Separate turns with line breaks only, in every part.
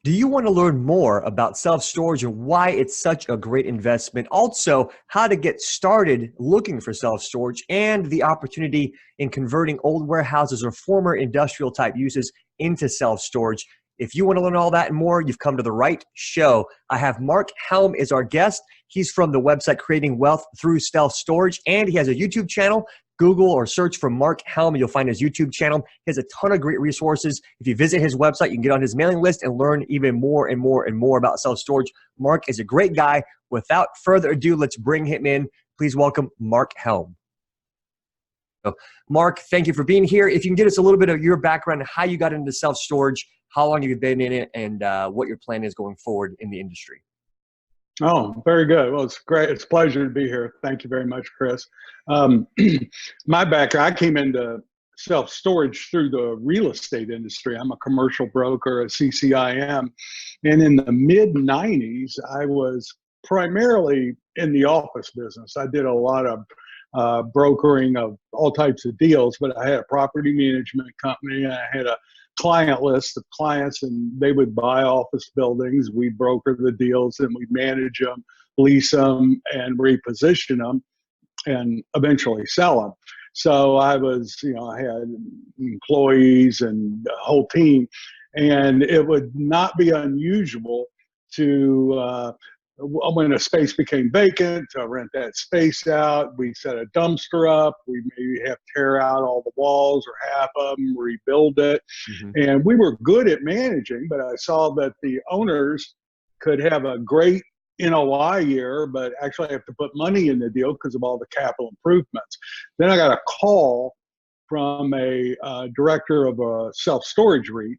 Do you want to learn more about self-storage and why it's such a great investment? Also, how to get started looking for self-storage and the opportunity in converting old warehouses or former industrial type uses into self-storage. If you want to learn all that and more, you've come to the right show. I have Mark Helm as our guest. He's from the website Creating Wealth Through Self-Storage, and he has a YouTube channel. Google or search for Mark Helm, you'll find his YouTube channel. He has a ton of great resources. If you visit his website, you can get on his mailing list and learn even more and more and more about self-storage. Mark is a great guy. Without further ado, let's bring him in. Please welcome Mark Helm. So, Mark, thank you for being here. If you can give us a little bit of your background, how you got into self-storage, how long you've been in it, and what your plan is going forward in the industry.
Oh, very good. Well, it's great. It's a pleasure to be here. Thank you very much, Kris. My background, I came into self-storage through the real estate industry. I'm a commercial broker, a CCIM. And in the mid-90s, I was primarily in the office business. I did a lot of brokering of all types of deals, but I had a property management company, and I had a client list of clients, and they would buy office buildings. We'd broker the deals, and we'd manage them, lease them, and reposition them, and eventually sell them. So I was, I had employees and a whole team, and it would not be unusual to, when a space became vacant, to rent that space out. We set a dumpster up. We maybe have to tear out all the walls or half of them, rebuild it. And we were good at managing, but I saw that the owners could have a great NOI year, but actually have to put money in the deal because of all the capital improvements. Then I got a call from a director of a self-storage REIT,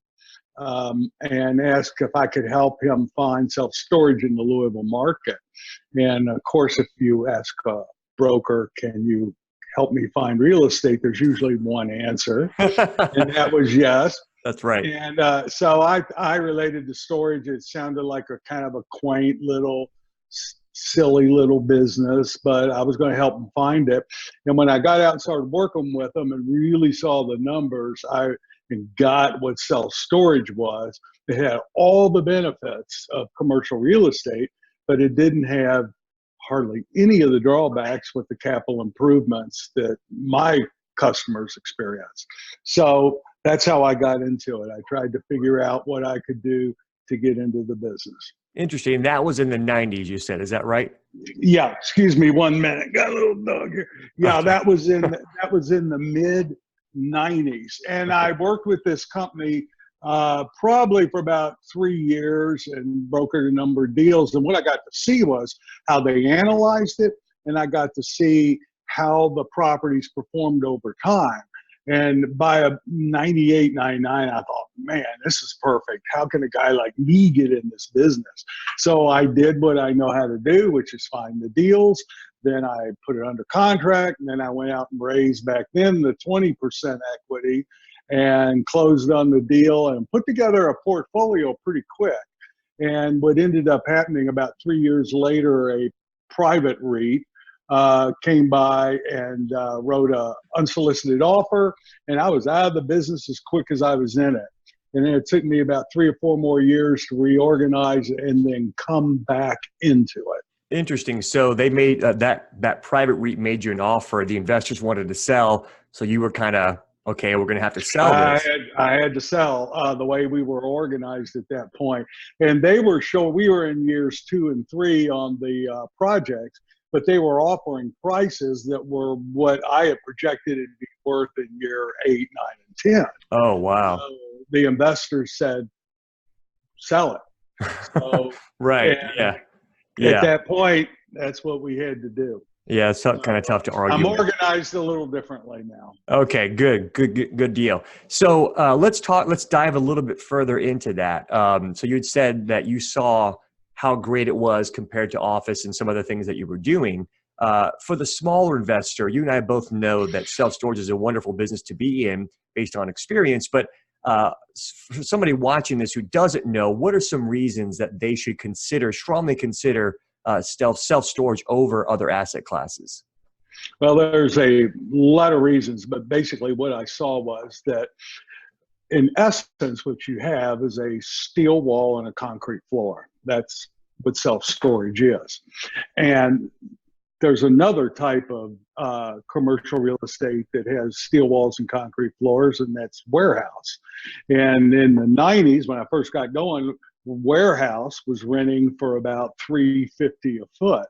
and asked if I could help him find self-storage in the Louisville market. And of course, if you ask a broker, can you help me find real estate, there's usually one answer, and that was yes.
That's right.
And so I related to storage. It sounded like a kind of a quaint little, silly little business, but I was going to help them find it. And when I got out and started working with them and really saw the numbers, and got what self-storage was. It had all the benefits of commercial real estate, but it didn't have hardly any of the drawbacks with the capital improvements that my customers experience. So that's how I got into it. I tried to figure out what I could do to get into the business.
Interesting. That was in the 90s, you said. Is that right?
Yeah. Excuse me 1 minute. Got a little dog here. Yeah,
Okay.
that was in the mid 90s. And I worked with this company probably for about 3 years and brokered a number of deals. And what I got to see was how they analyzed it, and I got to see how the properties performed over time. And by 98, 99, I thought, man, this is perfect. How can a guy like me get in this business? So I did what I know how to do, which is find the deals. Then I put it under contract, and then I went out and raised back then the 20% equity and closed on the deal and put together a portfolio pretty quick. And what ended up happening about 3 years later, a private REIT came by and wrote an unsolicited offer, and I was out of the business as quick as I was in it. And then it took me about 3 or 4 more years to reorganize and then come back into it.
Interesting. So they made that private REIT made you an offer. The investors wanted to sell, so you were kind of, okay, we're going to have to sell this.
I had to sell the way we were organized at that point. And they were showing, we were in years 2 and 3 on the projects, but they were offering prices that were what I had projected it to be worth in year 8, 9, and 10.
Oh, wow.
So the investors said, sell it. So,
right. Yeah.
At that point, that's what we had to do.
Yeah, it's kind of tough to argue.
I'm organized a little differently now.
Okay, good deal. So let's dive a little bit further into that. So you had said that you saw how great it was compared to office and some other things that you were doing. For the smaller investor, you and I both know that self-storage is a wonderful business to be in based on experience. But for somebody watching this who doesn't know, what are some reasons that they should strongly consider self-storage over other asset classes?
Well, there's a lot of reasons, but basically what I saw was that in essence, what you have is a steel wall and a concrete floor. That's what self-storage is. And there's another type of commercial real estate that has steel walls and concrete floors, and that's warehouse. And in the 90s, when I first got going, warehouse was renting for about $350 a foot.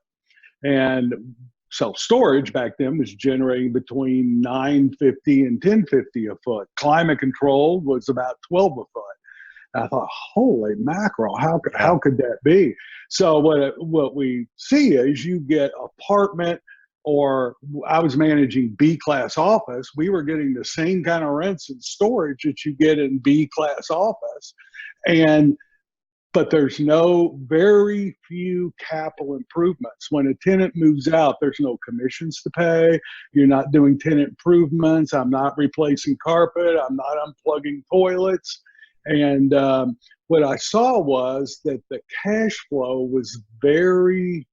And self-storage back then was generating between $950 and $1050 a foot. Climate controlled was about $12 a foot. I thought, holy mackerel, how could that be? So what we see is you get apartment, or I was managing B-class office. We were getting the same kind of rents and storage that you get in B-class office. But there's very few capital improvements. When a tenant moves out, there's no commissions to pay. You're not doing tenant improvements. I'm not replacing carpet. I'm not unplugging toilets. And what I saw was that the cash flow was very,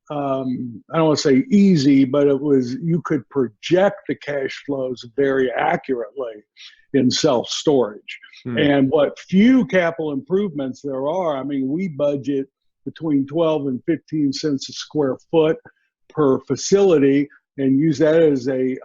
I don't want to say easy, but you could project the cash flows very accurately in self-storage. And what few capital improvements there are, I mean, we budget between 12 and 15 cents a square foot per facility and use that as a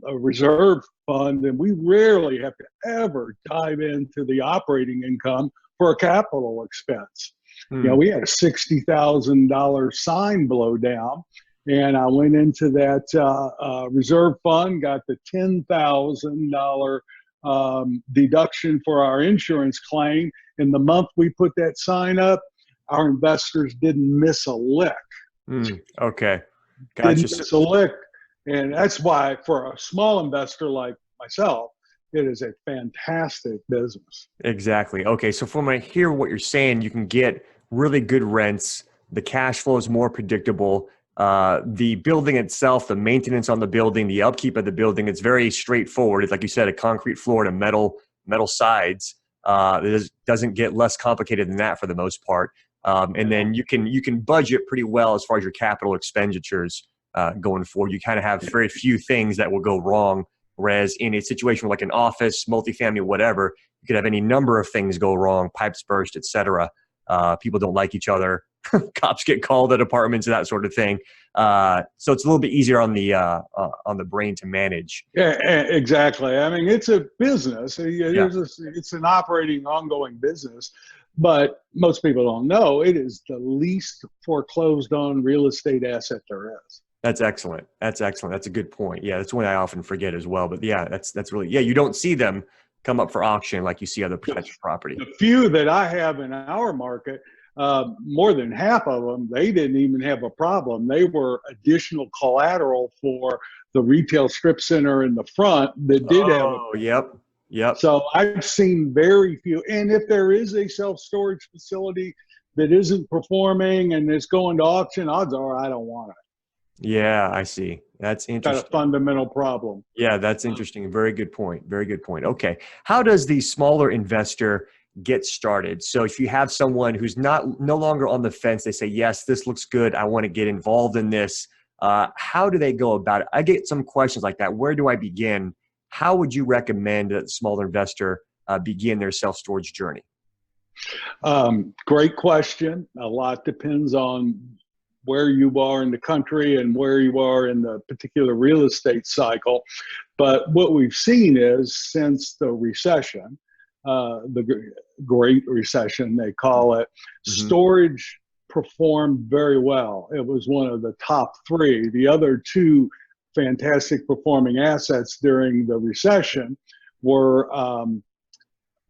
reserve fund. And we rarely have to ever dive into the operating income for a capital expense. You know, we had a $60,000 sign blow down, and I went into that reserve fund, got the $10,000 deduction for our insurance claim. And the month we put that sign up, our investors didn't miss a lick.
Okay. Gotcha.
Didn't miss a lick. And that's why for a small investor like myself, it is a fantastic business.
Exactly. Okay. So from I hear what you're saying, you can get really good rents. The cash flow is more predictable. The building itself, the maintenance on the building, the upkeep of the building, it's very straightforward. It's like you said, a concrete floor and a metal sides. It doesn't get less complicated than that for the most part. And then you can budget pretty well as far as your capital expenditures going forward. You kind of have very few things that will go wrong. Whereas in a situation like an office, multifamily, whatever, you could have any number of things go wrong, pipes burst, etc. People don't like each other. Cops get called at apartments and that sort of thing. So it's a little bit easier on the brain to manage.
Yeah, exactly. I mean, it's a business. It's an operating, ongoing business. But most people don't know it is the least foreclosed on real estate asset there is.
That's excellent. That's excellent. That's a good point. Yeah, that's one I often forget as well. But yeah, that's really, you don't see them come up for auction like you see other potential property.
The few that I have in our market, more than half of them, they didn't even have a problem. They were additional collateral for the retail strip center in the front that did have.
Oh, yep.
So I've seen very few. And if there is a self-storage facility that isn't performing and it's going to auction, odds are I don't want it.
Yeah, I see. That's interesting.
Got a fundamental problem.
Yeah, that's interesting. Very good point. Very good point. Okay. How does the smaller investor get started? So if you have someone who's no longer on the fence, they say, yes, this looks good, I want to get involved in this. How do they go about it? I get some questions like that. Where do I begin? How would you recommend that the smaller investor begin their self-storage journey?
Great question. A lot depends on where you are in the country and where you are in the particular real estate cycle. But what we've seen is since the recession, the Great Recession, they call it, storage performed very well. It was one of the top three. The other two fantastic performing assets during the recession were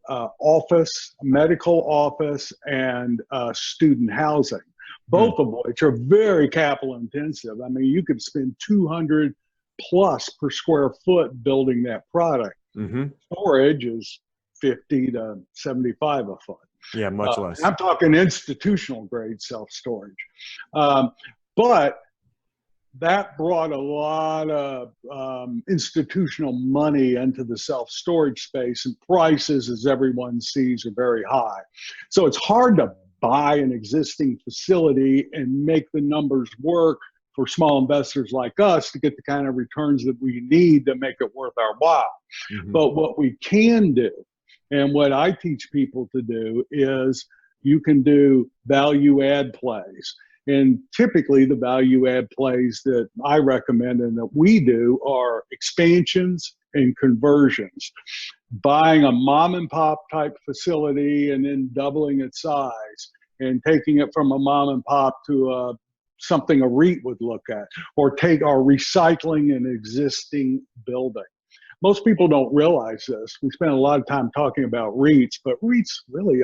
office, medical office, and student housing, both of which are very capital intensive. I mean, you could spend $200 plus per square foot building that product. Storage is $50 to $75 a foot.
Yeah, much less.
I'm talking institutional grade self-storage. But that brought a lot of institutional money into the self-storage space, and prices, as everyone sees, are very high. So it's hard to buy an existing facility and make the numbers work for small investors like us to get the kind of returns that we need to make it worth our while.
Mm-hmm.
But what we can do, and what I teach people to do, is you can do value add plays. And typically the value add plays that I recommend and that we do are expansions and conversions. Buying a mom and pop type facility and then doubling its size and taking it from a mom and pop to something a REIT would look at, or recycling an existing building. Most people don't realize this. We spend a lot of time talking about REITs, but REITs really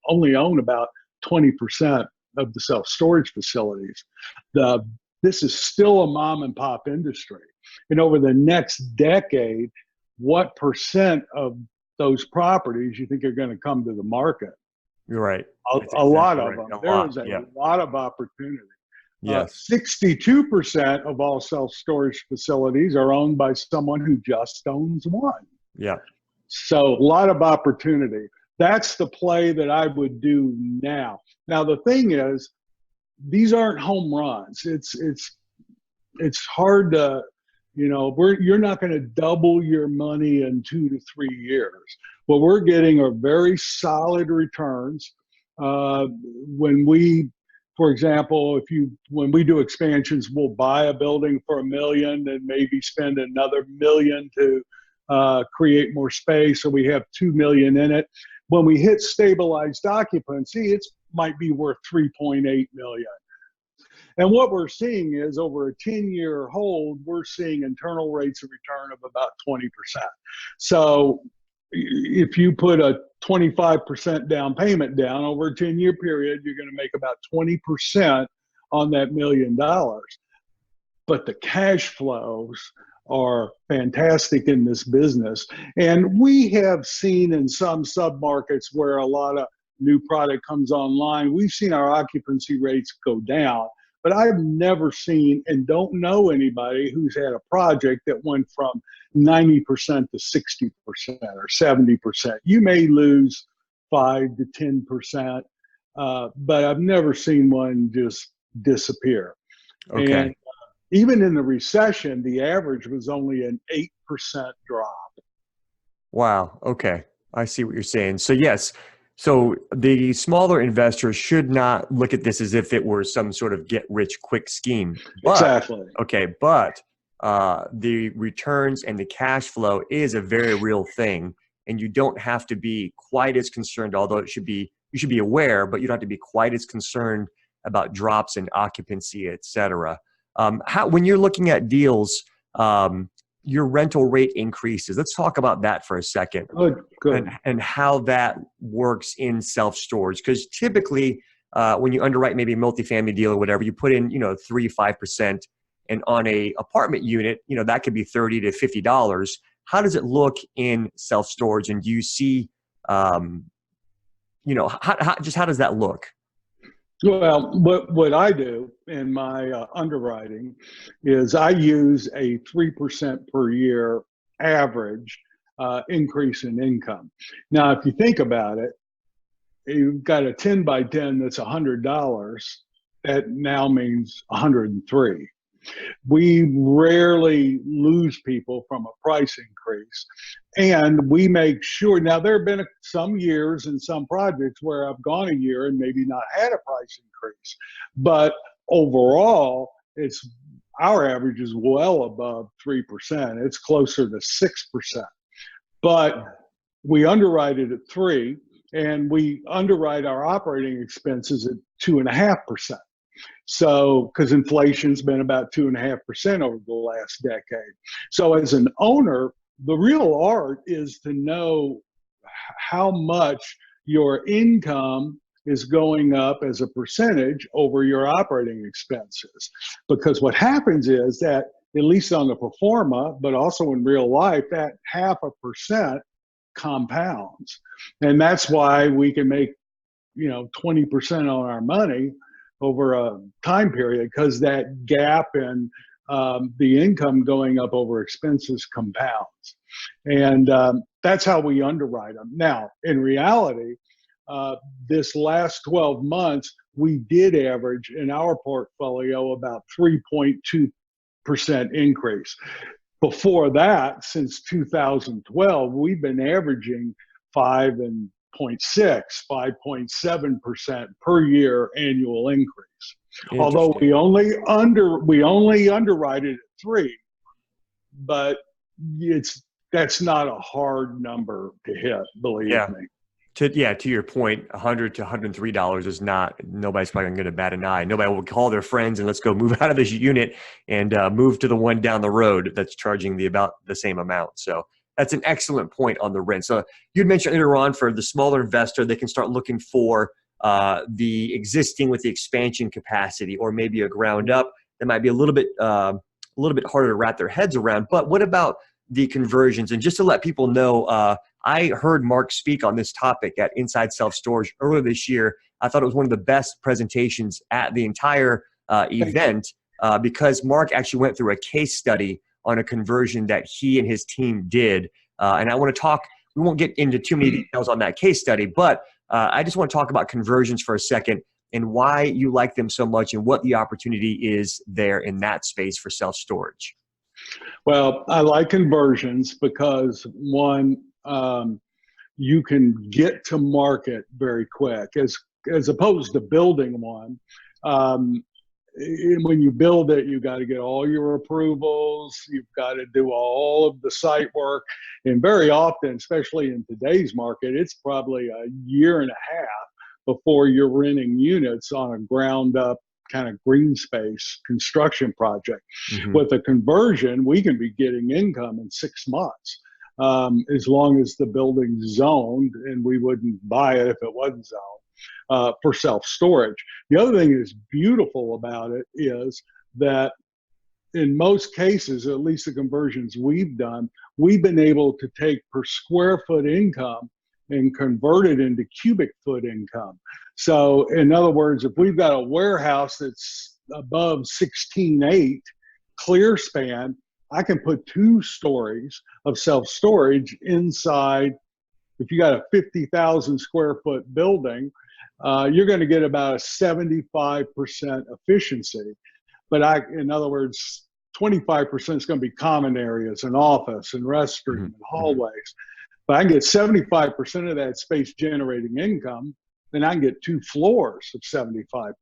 only own about 20% of the self-storage facilities. This is still a mom and pop industry. And over the next decade, what percent of those properties you think are going to come to the market?
You're right.
A lot of them. There is a lot of opportunity.
Yes.
62% of all self-storage facilities are owned by someone who just owns one.
Yeah.
So a lot of opportunity. That's the play that I would do now. Now, the thing is, these aren't home runs. It's hard to, you're not going to double your money in 2 to 3 years. What we're getting are very solid returns. For example, when we do expansions, we'll buy a building for $1 million and maybe spend another $1 million to create more space, so we have $2 million in it. When we hit stabilized occupancy, it might be worth $3.8 million. And what we're seeing is, over a 10-year hold, we're seeing internal rates of return of about 20%. So if you put a 25% down payment down over a 10-year period, you're going to make about 20% on that $1 million. But the cash flows are fantastic in this business. And we have seen in some submarkets where a lot of new product comes online, we've seen our occupancy rates go down. But I've never seen and don't know anybody who's had a project that went from 90% to 60% or 70%. You may lose 5 to 10%, but I've never seen one just disappear.
Okay.
And even in the recession, the average was only an 8% drop.
Wow. Okay. I see what you're saying. So yes. So the smaller investors should not look at this as if it were some sort of get rich quick scheme.
Exactly.
Okay. But the returns and the cash flow is a very real thing. And you don't have to be quite as concerned, although you should be aware, but you don't have to be quite as concerned about drops in occupancy, et cetera. When you're looking at deals, your rental rate increases. Let's talk about that for a second.
Good.
And how that works in self-storage. Because typically, when you underwrite maybe a multifamily deal or whatever, you put in, 3-5%, and on a apartment unit, that could be $30 to $50. How does it look in self-storage? And do you see, how does that look?
Well, what I do in my underwriting is I use a 3% per year average increase in income. Now, if you think about it, you've got a 10 by 10 that's $100. That now means 103. We rarely lose people from a price increase. And we make sure, now there have been some years and some projects where I've gone a year and maybe not had a price increase. But overall, our average is well above 3%. It's closer to 6%. But we underwrite it at 3%, and we underwrite our operating expenses at 2.5%. So, because inflation's been about 2.5% over the last decade. So as an owner, the real art is to know how much your income is going up as a percentage over your operating expenses. Because what happens is that, at least on the pro forma, but also in real life, that 0.5% compounds. And that's why we can make, 20% on our money over a time period, because that gap in the income going up over expenses compounds. And that's how we underwrite them. Now, in reality, this last 12 months, we did average in our portfolio about 3.2% increase. Before that, since 2012, we've been averaging 5.7% per year annual increase. Although we only underwrite it at 3, but that's not a hard number to hit, believe me.
To your point, $100 to $103 is not, nobody's probably going to bat an eye. Nobody will call their friends and let's go move out of this unit and move to the one down the road that's charging about the same amount. So that's an excellent point on the rent. So you'd mentioned later on for the smaller investor, they can start looking for the existing with the expansion capacity, or maybe a ground up that might be a little bit harder to wrap their heads around. But what about the conversions? And just to let people know, I heard Mark speak on this topic at Inside Self Storage earlier this year. I thought it was one of the best presentations at the entire event because Mark actually went through a case study on a conversion that he and his team did. And I want to talk, we won't get into too many details on that case study, but I just want to talk about conversions for a second and why you like them so much and what the opportunity is there in that space for self-storage.
Well, I like conversions because one, you can get to market very quick as opposed to building one. When you build it, you got to get all your approvals. You've got to do all of the site work. And very often, especially in today's market, it's probably a year and a half before you're renting units on a ground up kind of green space construction project. Mm-hmm. With a conversion, we can be getting income in 6 months. As long as the building's zoned, and we wouldn't buy it if it wasn't zoned for self-storage. The other thing that's beautiful about it is that in most cases, at least the conversions we've done, we've been able to take per square foot income and convert it into cubic foot income. So in other words, if we've got a warehouse that's above 16.8 clear span, I can put 2 stories of self-storage inside. If you got a 50,000 square foot building, you're going to get about a 75% efficiency. But in other words, 25% is going to be common areas and office and restroom and hallways. But I can get 75% of that space generating income, then I can get 2 floors of 75%.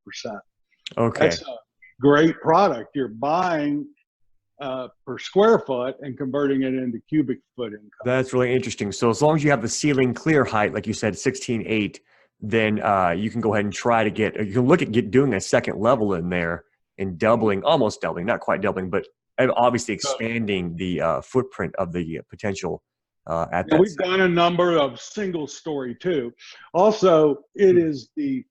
Okay.
That's a great product. You're buying per square foot and converting it into cubic foot income.
That's really interesting. So as long as you have the ceiling clear height, like you said, 16.8, then you can go ahead and try to you can look at doing a second level in there and doubling, almost doubling, not quite doubling, but obviously expanding the footprint of the potential at that.
We've done a number of single story too. Also, it is if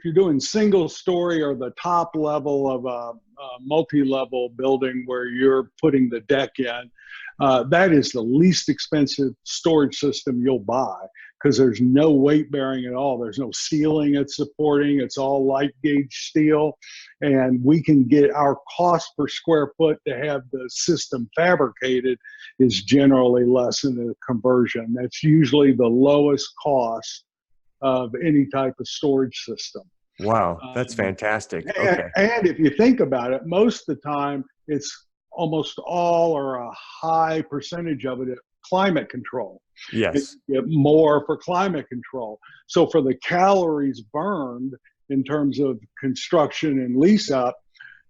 you're doing single story or the top level of a multi-level building where you're putting the deck in, that is the least expensive storage system you'll buy because there's no weight bearing at all. There's no ceiling it's supporting. It's all light gauge steel. And we can get our cost per square foot to have the system fabricated is generally less than the conversion. That's usually the lowest cost of any type of storage system.
Wow, that's fantastic. Okay.
And if you think about it, most of the time it's almost all or a high percentage of it is climate control.
Yes.
You get more for climate control. So for the calories burned in terms of construction and lease up,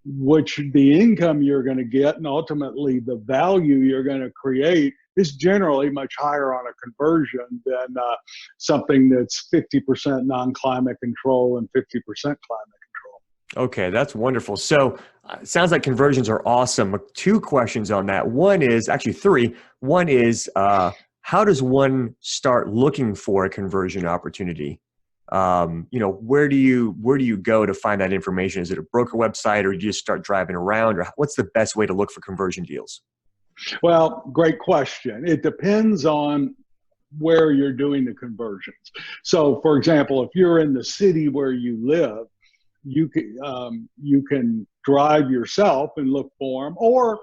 which the income you're going to get and ultimately the value you're going to create is generally much higher on a conversion than something that's 50% non-climate control and 50% climate control.
Okay, that's wonderful. So it sounds like conversions are awesome. 2 questions on that. One is, actually 3. One is, how does one start looking for a conversion opportunity? Where do you go to find that information? Is it a broker website, or do you just start driving around, or what's the best way to look for conversion deals?
Well, great question. It depends on where you're doing the conversions. So, for example, if you're in the city where you live, you can drive yourself and look for them, or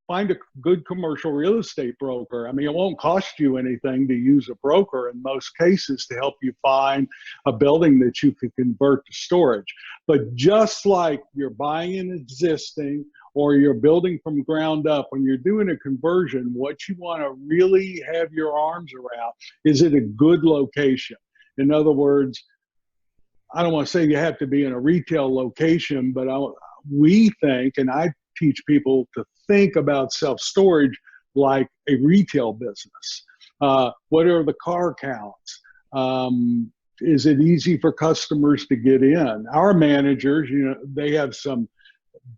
find a good commercial real estate broker. I mean, it won't cost you anything to use a broker in most cases to help you find a building that you can convert to storage. But just like you're buying an existing or you're building from ground up, when you're doing a conversion, what you want to really have your arms around is it a good location? In other words, I don't want to say you have to be in a retail location, but we think, and I teach people to think about self-storage like a retail business. What are the car counts? Is it easy for customers to get in? Our managers, they have some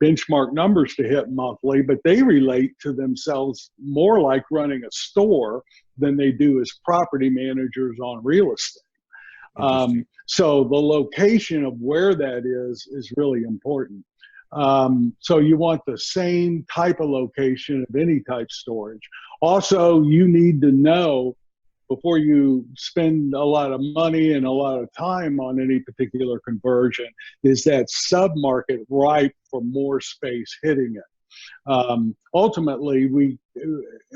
benchmark numbers to hit monthly, but they relate to themselves more like running a store than they do as property managers on real estate. So the location of where that is really important. So you want the same type of location of any type storage. Also, you need to know before you spend a lot of money and a lot of time on any particular conversion, is that sub-market ripe for more space hitting it? Ultimately,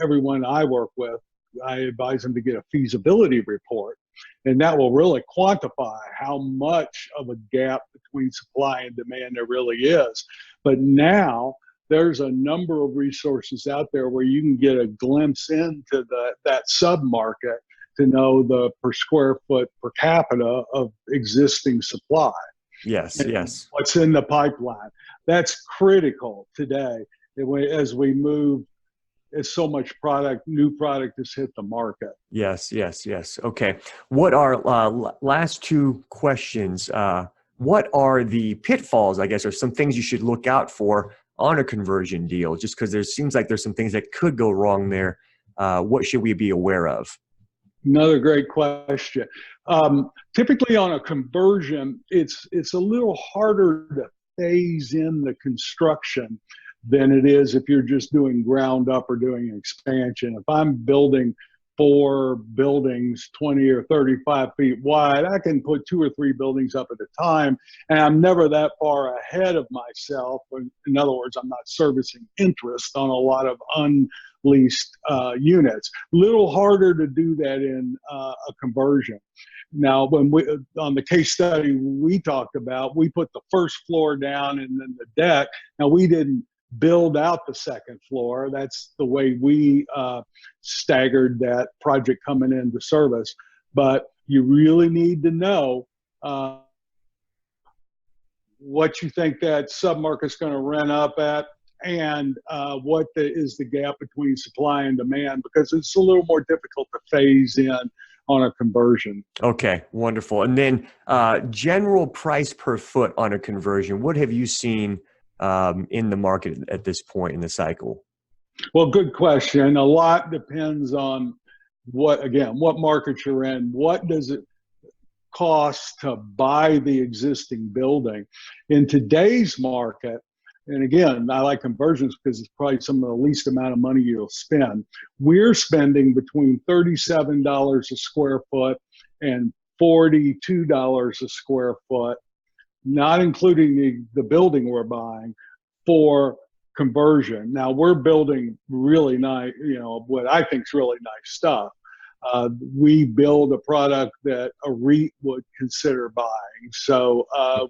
everyone I work with, I advise them to get a feasibility report, and that will really quantify how much of a gap between supply and demand there really is. But now there's a number of resources out there where you can get a glimpse into that sub-market to know the per square foot per capita of existing supply.
Yes, yes.
What's in the pipeline. That's critical today as we move. As so much new product has hit the market.
Yes, yes, yes. Okay. What are last two questions? What are the pitfalls, I guess, or some things you should look out for on a conversion deal? Just because there seems like there's some things that could go wrong there. What should we be aware of?
Another great question. Typically on a conversion, it's a little harder to phase in the construction than it is if you're just doing ground up or doing an expansion. If I'm building 4 buildings 20 or 35 feet wide, I can put 2 or 3 buildings up at a time, and I'm never that far ahead of myself. In other words, I'm not servicing interest on a lot of unleased units. Little harder to do that in a conversion. Now, when on the case study we talked about, we put the first floor down and then the deck. Now, we didn't build out the second floor. That's the way we staggered that project coming into service. But you really need to know what you think that submarket's going to rent up at, and what is the gap between supply and demand, because it's a little more difficult to phase in on a conversion.
Okay, wonderful. And then general price per foot on a conversion, what have you seen in the market at this point in the cycle?
Well, good question. A lot depends on what market you're in. What does it cost to buy the existing building? In today's market, and again, I like conversions because it's probably some of the least amount of money you'll spend. We're spending between $37 a square foot and $42 a square foot, not including the building we're buying, for conversion. Now, we're building really nice, what I think is really nice stuff. We build a product that a REIT would consider buying. So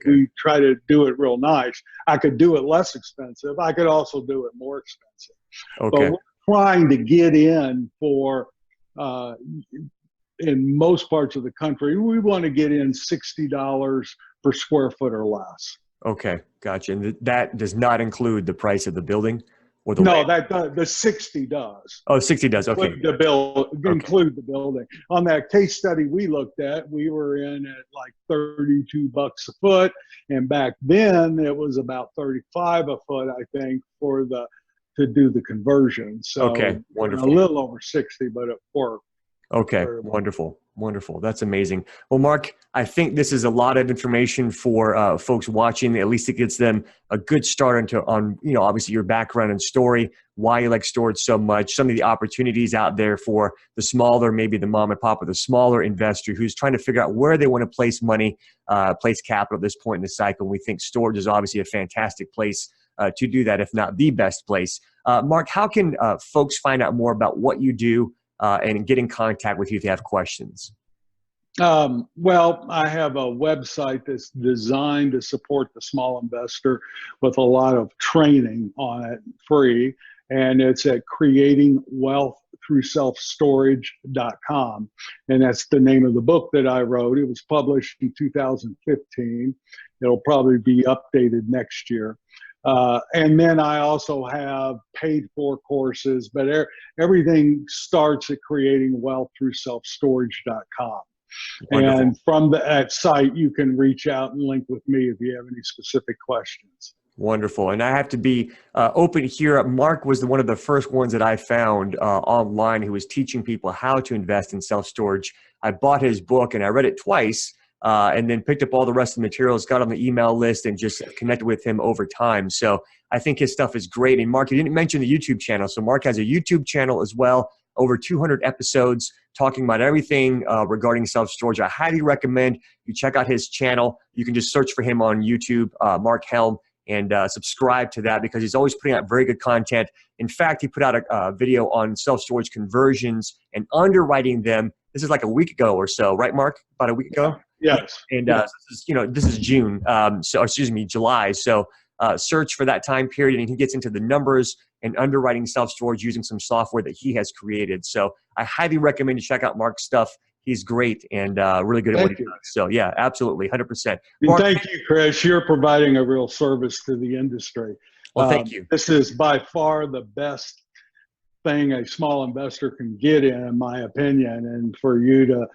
we try to do it real nice. I could do it less expensive. I could also do it more expensive.
Okay.
But we're trying to get in for, in most parts of the country, we want to get in $60 per square foot or less.
Okay, gotcha. And that does not include the price of the building? Or the
the 60 does.
Oh, 60 does. Okay.
Include the building. On that case study we looked at, we were in at like $32 a foot, and back then it was about $35 a foot, I think, to do the conversion. So
okay, wonderful.
A little over 60, but it worked.
Okay, wonderful. Wonderful. That's amazing. Well, Mark, I think this is a lot of information for folks watching. At least it gets them a good start on obviously your background and story, why you like storage so much, some of the opportunities out there for the smaller, maybe the mom and pop or the smaller investor who's trying to figure out where they want to place money, place capital at this point in the cycle. And we think storage is obviously a fantastic place to do that, if not the best place. Mark, how can folks find out more about what you do and get in contact with you if they have questions?
Well, I have a website that's designed to support the small investor with a lot of training on it, free, and it's at creatingwealththroughselfstorage.com. And that's the name of the book that I wrote. It was published in 2015. It'll probably be updated next year. And then I also have paid for courses, but everything starts at creatingwealththroughselfstorage.com.
Wonderful.
And from that site, you can reach out and link with me if you have any specific questions.
Wonderful. And I have to be open here. Mark was one of the first ones that I found online who was teaching people how to invest in self-storage. I bought his book and I read it twice and then picked up all the rest of the materials, got on the email list, and just connected with him over time. So I think his stuff is great. And Mark, you didn't mention the YouTube channel. So Mark has a YouTube channel as well, over 200 episodes talking about everything regarding self-storage. I highly recommend you check out his channel. You can just search for him on YouTube, Mark Helm, and subscribe to that because he's always putting out very good content. In fact, he put out a video on self-storage conversions and underwriting them. This is like a week ago or so, right, Mark? About a week ago?
Yes.
And this is June, July. So search for that time period, and he gets into the numbers and underwriting self-storage using some software that he has created. So I highly recommend you check out Mark's stuff. He's great and really good at what he does. So yeah, absolutely, 100%. Mark,
thank you, Kris. You're providing a real service to the industry.
Well, thank you.
This is by far the best thing a small investor can get in my opinion, and for you to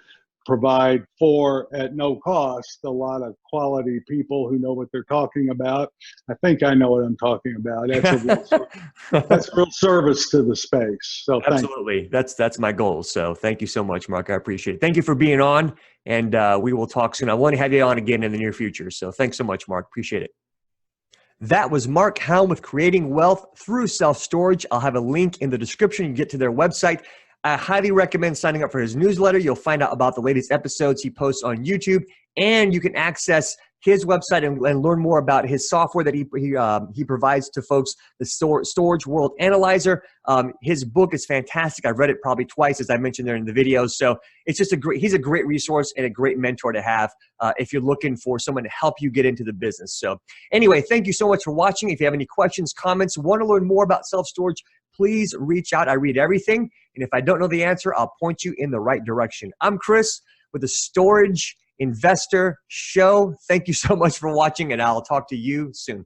provide for, at no cost, a lot of quality people who know what they're talking about. I think I know what I'm talking about. That's a real service to the space. So
absolutely, that's my goal. So thank you so much, Mark. I appreciate it. Thank you for being on, and we will talk soon. I want to have you on again in the near future. So thanks so much, Mark. Appreciate it. That was Mark Helm with Creating Wealth Through Self-Storage. I'll have a link in the description. You can get to their website. I highly recommend signing up for his newsletter. You'll find out about the latest episodes he posts on YouTube, and you can access his website and learn more about his software that he provides to folks, the Storage World Analyzer. His book is fantastic. I've read it probably twice, as I mentioned there in the video. So it's just he's a great resource and a great mentor to have if you're looking for someone to help you get into the business. So anyway, thank you so much for watching. If you have any questions, comments, want to learn more about self-storage, please reach out. I read everything. And if I don't know the answer, I'll point you in the right direction. I'm Kris with the Storage Investor Show. Thank you so much for watching, and I'll talk to you soon.